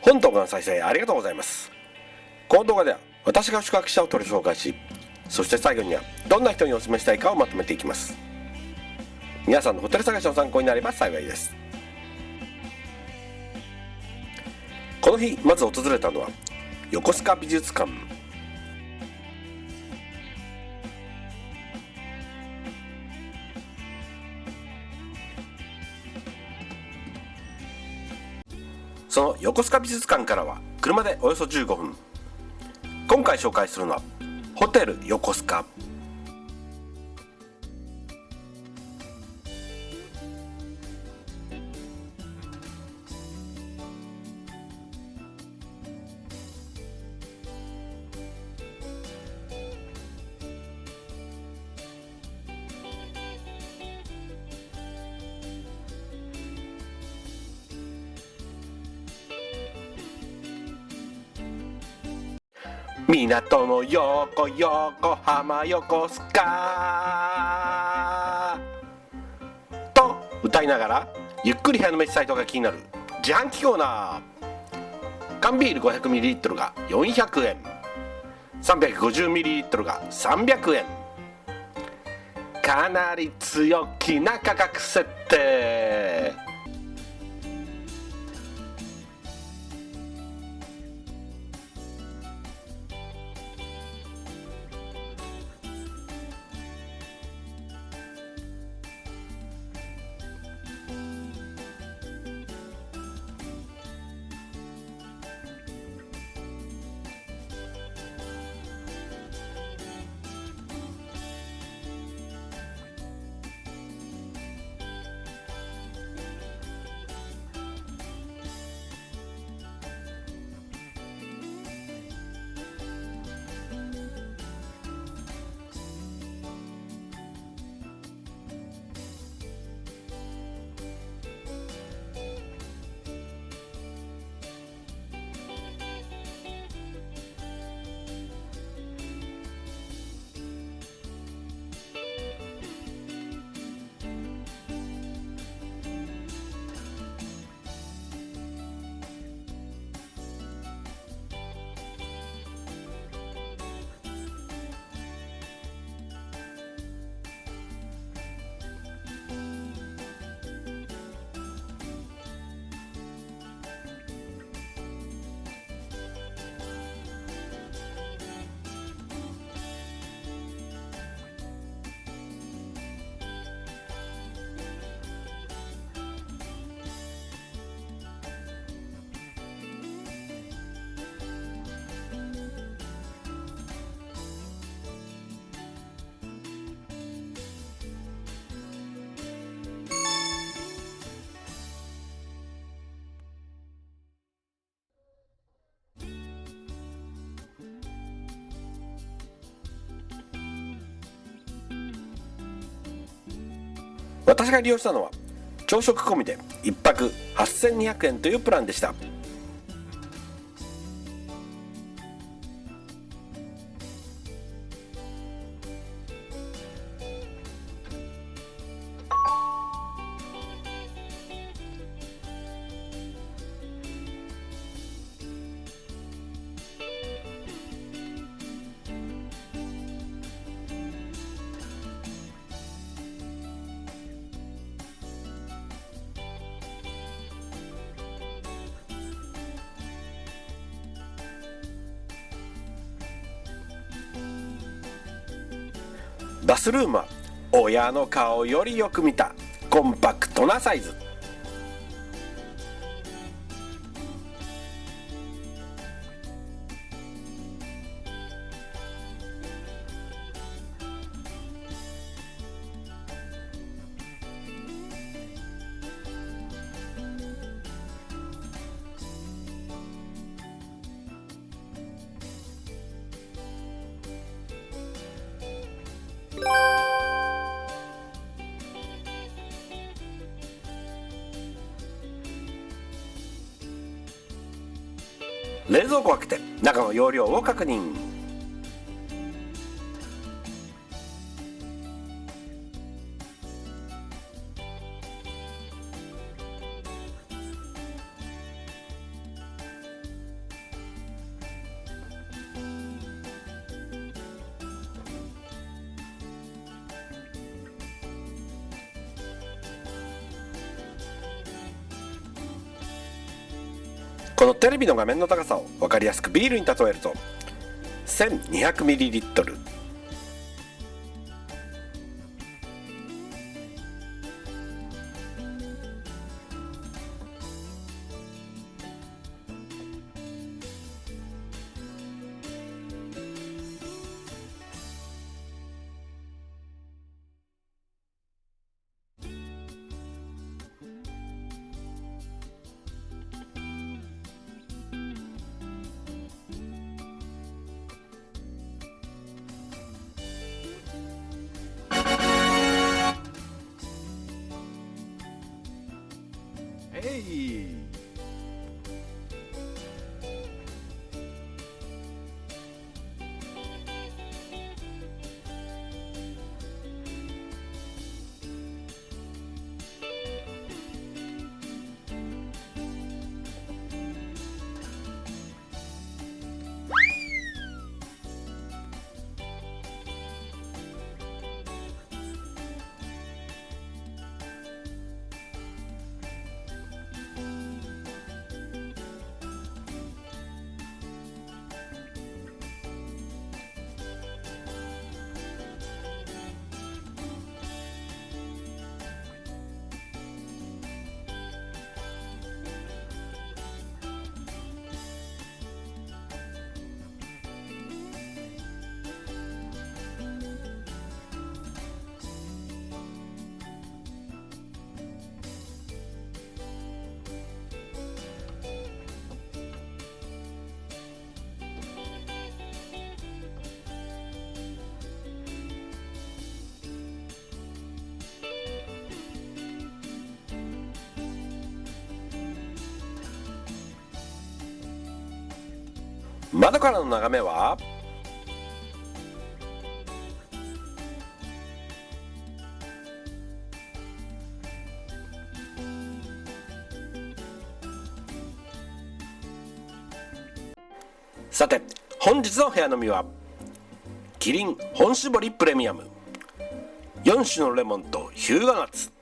本動画の再生ありがとうございます。この動画では私が宿泊したホテルを紹介し、そして最後にはどんな人にお勧めしたいかをまとめていきます。皆さんのホテル探しの参考になれば幸いです。この日まず訪れたのは横須賀美術館。その横須賀美術館からは車でおよそ15分。今回紹介するのはホテル横須賀。港の横浜横須賀と歌いながらゆっくり部屋の飯サイトが気になる自販機コーナー。缶ビール 500ml が400円、 350ml が300円。かなり強気な価格設定。私が利用したのは朝食込みで1泊8200円というプランでした。バスルームは親の顔よりよく見たコンパクトなサイズ。冷蔵庫を開けて中の容量を確認。このテレビの画面の高さを分かりやすくビールに例えると 1200ml。窓からの眺めはさて、本日の部屋飲みはキリン本搾りプレミアム4種のレモンとヒューガナッツ。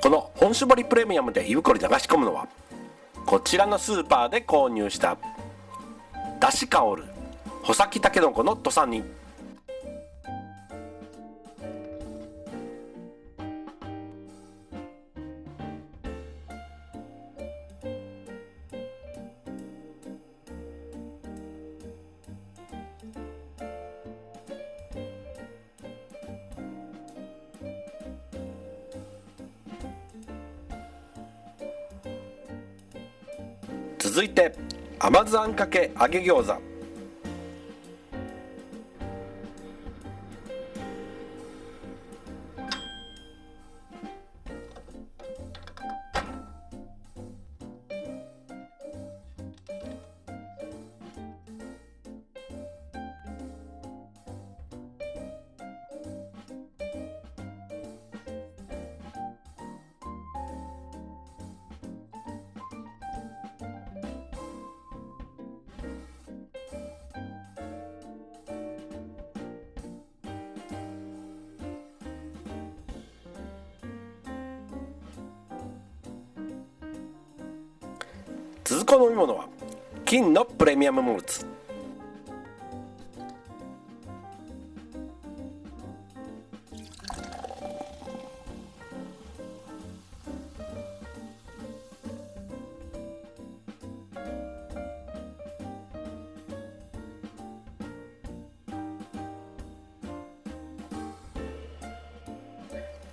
この本搾りプレミアムで胃袋に流し込むのはこちらのスーパーで購入しただし香る穂先たけのこの土佐煮。続いて甘酢あんかけ揚げ餃子。続く飲み物は金のプレミアムモルツ。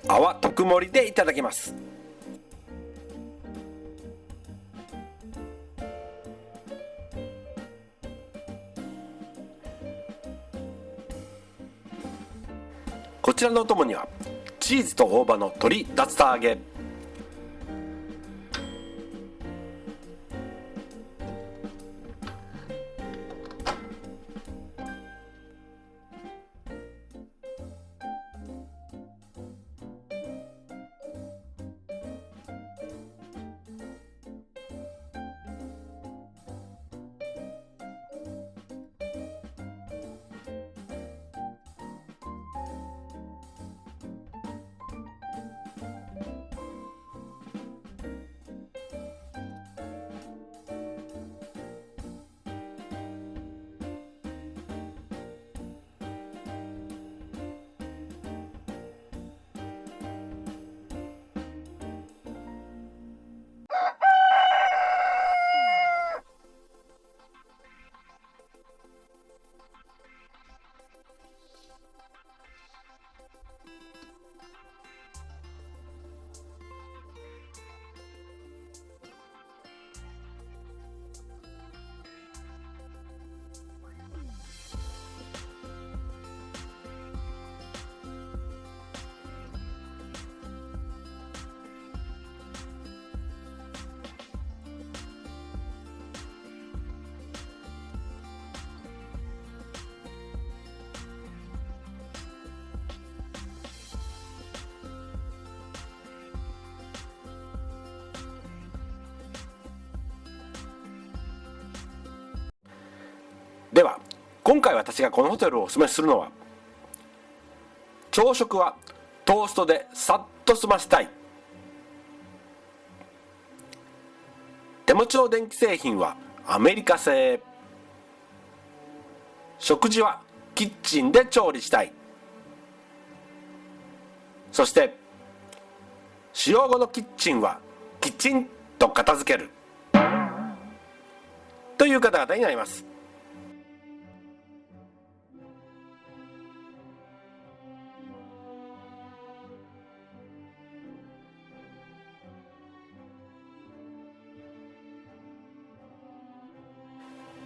泡特盛りでいただきます。こちらのお供にはチーズと大葉の鶏竜田揚げ。では今回私がこのホテルをおすすめするのは、朝食はトーストでさっと済ませたい、手持ちの電気製品はアメリカ製、食事はキッチンで調理したい、そして使用後のキッチンはきちんと片付けるという方々になります。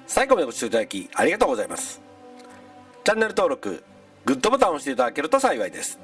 最後までご視聴いただきありがとうございます。チャンネル登録、グッドボタンを押していただけると幸いです。